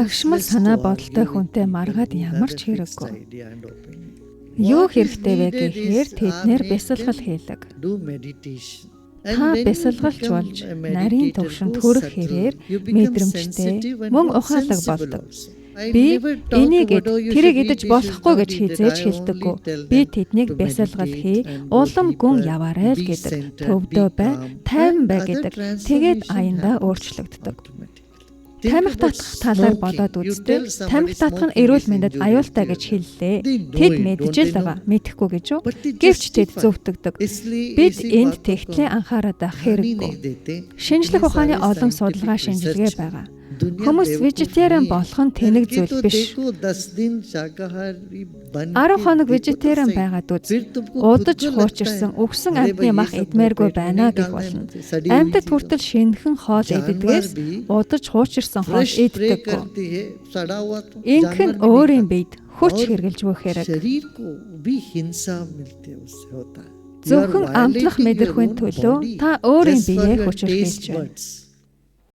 Ягшмал санаа бодолтой хүнтэй маргаад ямар ч хэрэггүй. Юу хэрэгтэй вэ гэхээр тэднэр бясалгал хийлэг. Та бясалгалч болж нарийн төвшөнд хүрэх хэрээр мэдрэмжтэй мөн ухаалаг болдог. Би энийг тэрийг идэж болохгүй гэж хизээж хэлдэггүй. Би тэднийг бясалгал хий, улам гүн яваарай л гэдэг. Төвдөө бай, тайван бай гэдэг. Тэгээд аяндаа өөрчлөгддөг. Тамхи татах талаар бодоод үзтээ. Тамхи татах нь эрүүл мэндэд аюултай гэж хэллээ. Тэд мэдж л байгаа, мэдэхгүй гэж үү? Гэвч тэд зөвтгдөг. Бид энд тэгтлээ анхаарал тавих хэрэггүй. Шинжлэх ухааны олон судалгаа шинжилгээ байгаа. Хүмүүс вегетариан болох нь тэнэг зүйл биш. 10 хоног вегетариан байгаад үз. Удаж хуучирсан өгсөн амьтны мах идмээргүй байна гэх болно. Амьтад хүртэл шинэхэн хоол иддгээс удаж хуучирсан хоол иддэггүй. Инх нь өөрийн биед хүч хэрглэж буй хэрэг. Зөвхөн амтлах мэдрэхүйн төлөө та өөрийн биеэ хүчрхийлж байна.